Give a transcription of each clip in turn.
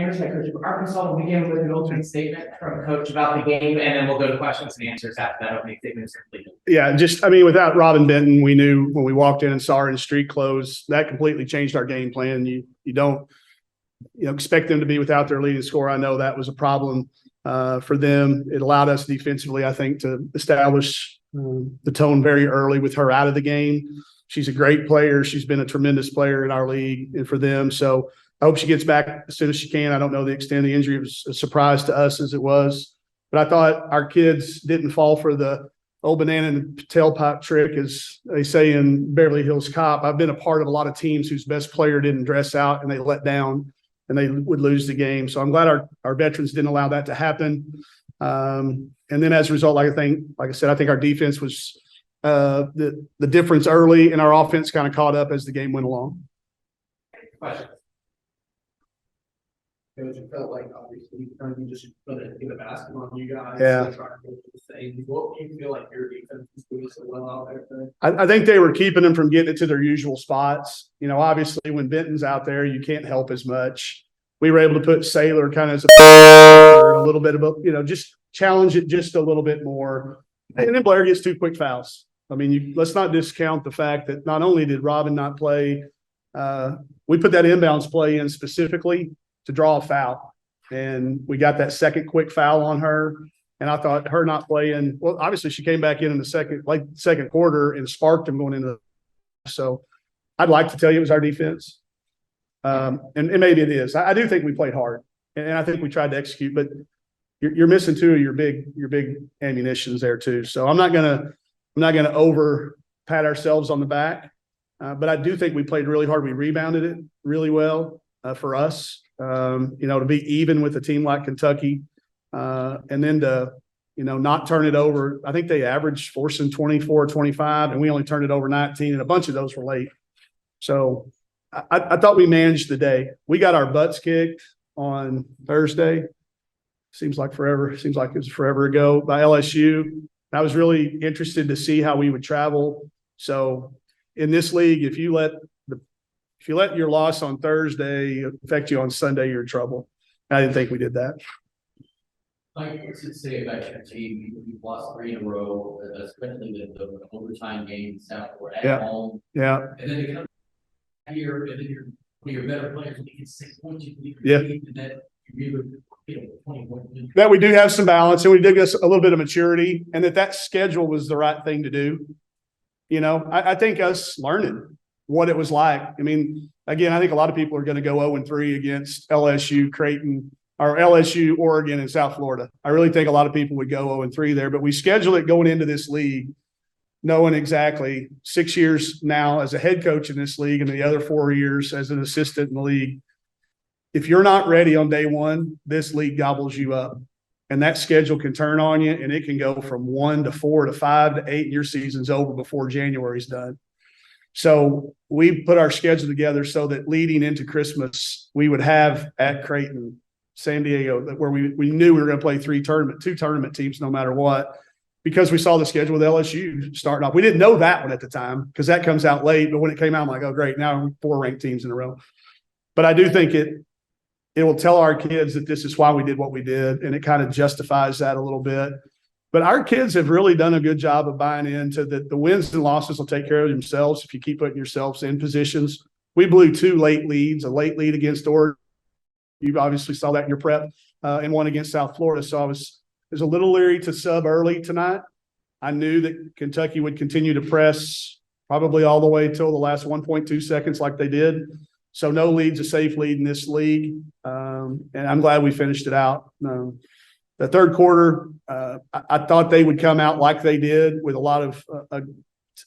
understand, Coach. Arkansas will begin with an opening statement from Coach about the game, and then we'll go to questions and answers after that opening statement is completed. Yeah, without Robin Benton, we knew when we walked in and saw her in street clothes, that completely changed our game plan. You don't expect them to be without their leading scorer. I know that was a problem for them. It allowed us defensively, I think, to establish the tone very early with her out of the game. She's a great player. She's been a tremendous player in our league and for them. So I hope she gets back as soon as she can. I don't know the extent of the injury. It was a surprise to us as it was. But I thought our kids didn't fall for the old banana and tailpipe trick, as they say in Beverly Hills Cop. I've been a part of a lot of teams whose best player didn't dress out and they let down and they would lose the game. So I'm glad our veterans didn't allow that to happen. And then as a result, like I said, I think our defense was the difference early, and our offense kind of caught up as the game went along. Questions? It felt like obviously you just put it in the basket on you guys. Yeah. What do you feel like your defense is doing so well out there today? I think they were keeping them from getting it to their usual spots. Obviously when Benton's out there, you can't help as much. We were able to put Sailor kind of as a little bit of just challenge it just a little bit more. And then Blair gets 2 quick fouls. I mean, let's not discount the fact that not only did Robin not play, we put that inbounds play in specifically to draw a foul. And we got that second quick foul on her. And I thought her not playing, well, obviously she came back in the second quarter and sparked them going into so I'd like to tell you it was our defense. And maybe it is. I do think we played hard. And I think we tried to execute, but you're missing 2 of your big ammunitions there too. So I'm not gonna over pat ourselves on the back. But I do think we played really hard. We rebounded it really well for us. To be even with a team like Kentucky, and then to, not turn it over. I think they averaged forcing 24, 25, and we only turned it over 19, and a bunch of those were late. So I thought we managed the day. We got our butts kicked on Thursday. Seems like forever. Seems like it was forever ago by LSU. I was really interested to see how we would travel. So in this league, if you let your loss on Thursday affect you on Sunday, you're in trouble. I didn't think we did that. Mike, what's it say about your team? You've lost 3 in a row, especially the overtime game in South Florida at home. Yeah. And then they come here, and then one of your better players, when you get 6 points, you can Yeah. and that you really 20 points. That we do have some balance, and we did get a little bit of maturity, and that schedule was the right thing to do. I think us learning what it was like. I mean, again, I think a lot of people are going to go 0-3 against LSU, Creighton, or LSU, Oregon, and South Florida. I really think a lot of people would go 0-3 there, but we scheduled it going into this league, knowing exactly 6 years now as a head coach in this league and the other 4 years as an assistant in the league. If you're not ready on day one, this league gobbles you up. And that schedule can turn on you, and it can go from 1 to 4 to 5 to 8, and your season's over before January's done. So we put our schedule together so that leading into Christmas, we would have at Creighton, San Diego, where we knew we were going to play 2 tournament teams no matter what, because we saw the schedule with LSU starting off. We didn't know that one at the time because that comes out late, but when it came out, I'm like, oh, great, now we're 4 ranked teams in a row. But I do think it will tell our kids that this is why we did what we did, and it kind of justifies that a little bit. But our kids have really done a good job of buying into that the wins and losses will take care of themselves if you keep putting yourselves in positions. We blew 2 late leads, a late lead against Oregon. You obviously saw that in your prep, and one against South Florida. So I was a little leery to sub early tonight. I knew that Kentucky would continue to press probably all the way till the last 1.2 seconds like they did. So no lead's a safe lead in this league, and I'm glad we finished it out. The third quarter, I thought they would come out like they did with a lot of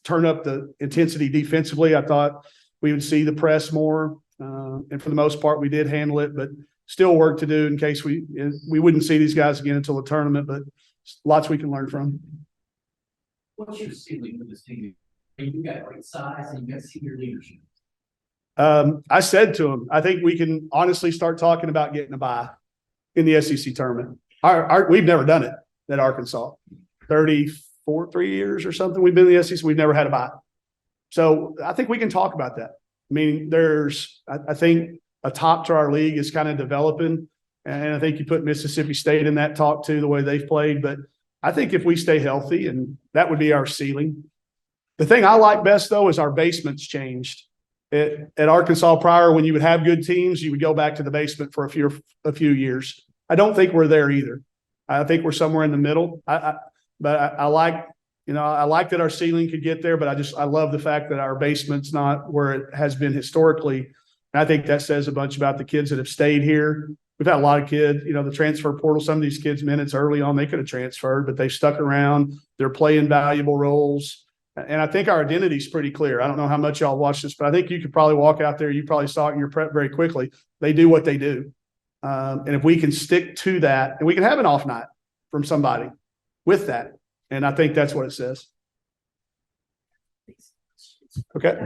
turn up the intensity defensively. I thought we would see the press more, and for the most part, we did handle it, but still work to do in case we wouldn't see these guys again until the tournament, but lots we can learn from. What's your ceiling with this team? You got great size and you got senior leadership. I said to him, I think we can honestly start talking about getting a bye in the SEC tournament. We've never done it at Arkansas. 3 years or something we've been in the SEC. We've never had a bye. So I think we can talk about that. I mean, I think a top to our league is kind of developing. And I think you put Mississippi State in that talk too, the way they've played. But I think if we stay healthy, and that would be our ceiling. The thing I like best, though, is our basement's changed. At Arkansas prior, when you would have good teams, you would go back to the basement for a few years. I don't think we're there either. I think we're somewhere in the middle. But I like, I like that our ceiling could get there, but I love the fact that our basement's not where it has been historically. And I think that says a bunch about the kids that have stayed here. We've had a lot of kids, the transfer portal, some of these kids' minutes early on, they could have transferred, but they've stuck around. They're playing valuable roles. And I think our identity is pretty clear. I don't know how much y'all watch this, but I think you could probably walk out there. You probably saw it in your prep very quickly. They do what they do. And if we can stick to that, and we can have an off night from somebody with that. And I think that's what it says. Okay.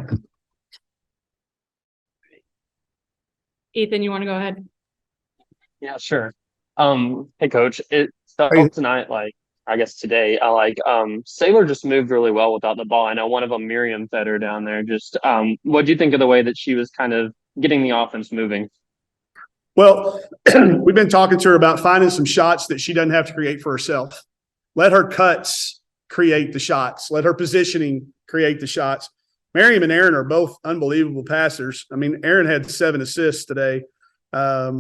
Ethan, you want to go ahead? Yeah, sure. Hey coach, it felt Hey. tonight, like I guess today, Sailor just moved really well without the ball. I know one of them, Miriam, fed her down there. Just what do you think of the way that she was kind of getting the offense moving? Well, we've been talking to her about finding some shots that she doesn't have to create for herself. Let her cuts create the shots. Let her positioning create the shots. Miriam and Aaron are both unbelievable passers. I mean, Aaron had 7 assists today. I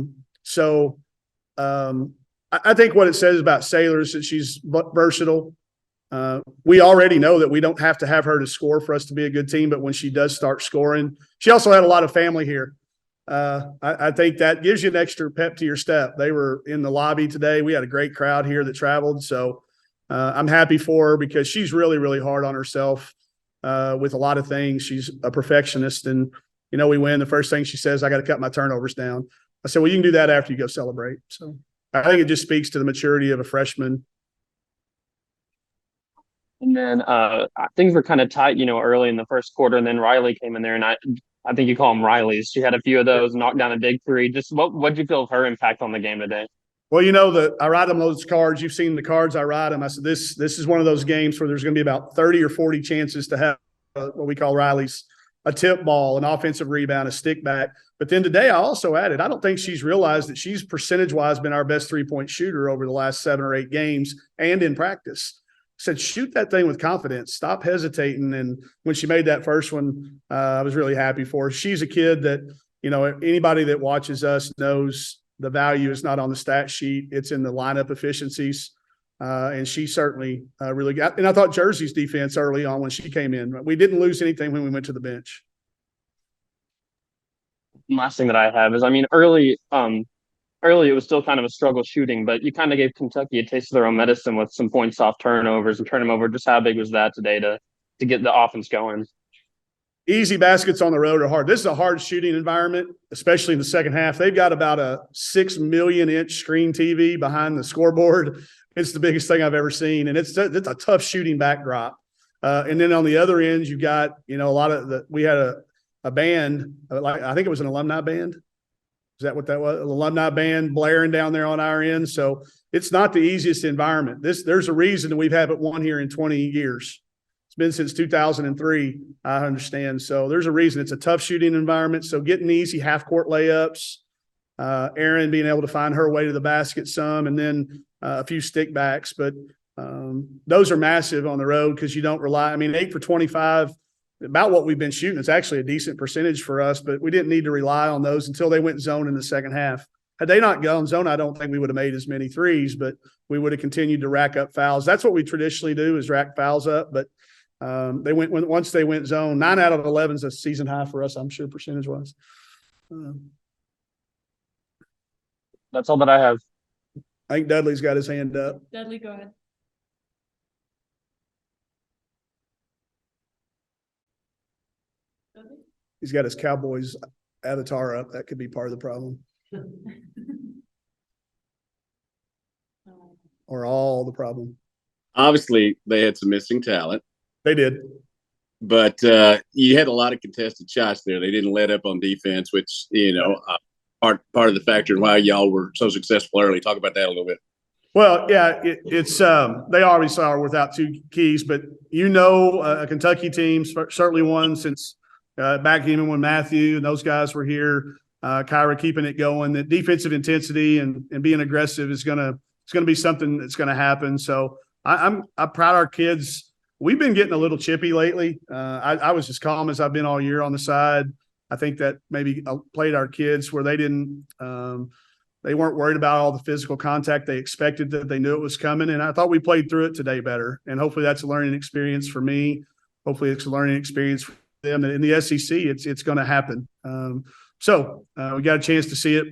think what it says about Sailor is that she's versatile. We already know that we don't have to have her to score for us to be a good team, but when she does start scoring, she also had a lot of family here. I think that gives you an extra pep to your step. They were in the lobby today. We had a great crowd here that traveled. So I'm happy for her because she's really, really hard on herself with a lot of things. She's a perfectionist. And, we win. The first thing she says, I got to cut my turnovers down. I said, well, you can do that after you go celebrate. So I think it just speaks to the maturity of a freshman. And then things were kind of tight, early in the first quarter, and then Riley came in there, and I think you call them Rileys. She had a few of those, knocked down a big three. Just what'd you feel of her impact on the game today? Well, I write them those cards. You've seen the cards I write them. I said, this is one of those games where there's going to be about 30 or 40 chances to have what we call Riley's, a tip ball, an offensive rebound, a stick back. But then today I also added, I don't think she's realized that she's percentage-wise been our best three-point shooter over the last 7 or 8 games and in practice. Said, shoot that thing with confidence. Stop hesitating. And when she made that first one, I was really happy for her. She's a kid that, anybody that watches us knows the value is not on the stat sheet. It's in the lineup efficiencies. And she certainly really got – and I thought Jersey's defense early on when she came in. We didn't lose anything when we went to the bench. Last thing that I have is, early it was still kind of a struggle shooting, but you kind of gave Kentucky a taste of their own medicine with some points off turnovers and turn them over. Just how big was that today to get the offense going? Easy baskets on the road are hard. This is a hard shooting environment, especially in the second half. They've got about a 6 million inch screen TV behind the scoreboard. It's the biggest thing I've ever seen. And it's a tough shooting backdrop. And then on the other end, you've got, a lot of we had a band, I think it was an alumni band. Is that what that was? An alumni band blaring down there on our end. So it's not the easiest environment. There's a reason that we've haven't won here in 20 years. It's been since 2003, I understand. So there's a reason. It's a tough shooting environment. So getting easy half-court layups, Erin being able to find her way to the basket some, and then a few stick backs. But those are massive on the road because you don't rely – 8 for 25, about what we've been shooting. It's actually a decent percentage for us, but we didn't need to rely on those until they went zone in the second half. Had they not gone zone, I don't think we would have made as many threes, but we would have continued to rack up fouls. That's what we traditionally do is rack fouls up, but – once they went zone, 9 out of 11 is a season high for us, I'm sure, percentage wise. That's all that I have. I think Dudley's got his hand up. Dudley, go ahead. He's got his Cowboys avatar up. That could be part of the problem. Or all the problem. Obviously, they had some missing talent. They did. But you had a lot of contested shots there. They didn't let up on defense, which, part of the factor in why y'all were so successful early. Talk about that a little bit. Well, yeah, it's they obviously are without 2 keys, but a Kentucky team, certainly one since back even when Matthew and those guys were here, Kyra keeping it going, that defensive intensity and being aggressive is gonna be something that's gonna happen. So I'm proud of our kids. We've been getting a little chippy lately. I was as calm as I've been all year on the side. I think that maybe played our kids where they didn't they weren't worried about all the physical contact they expected, that they knew it was coming. And I thought we played through it today better. And hopefully that's a learning experience for me. Hopefully it's a learning experience for them. In the SEC, it's going to happen. So we got a chance to see it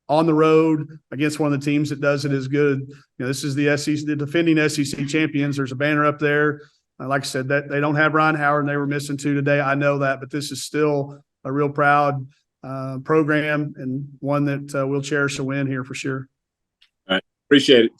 on the road against one of the teams that does it as good. You know, this is the SEC, the defending SEC champions. There's a banner up there. Like I said, that they don't have Ryan Howard, and they were missing 2 today. I know that, but this is still a real proud program and one that we'll cherish a win here for sure. Appreciate it.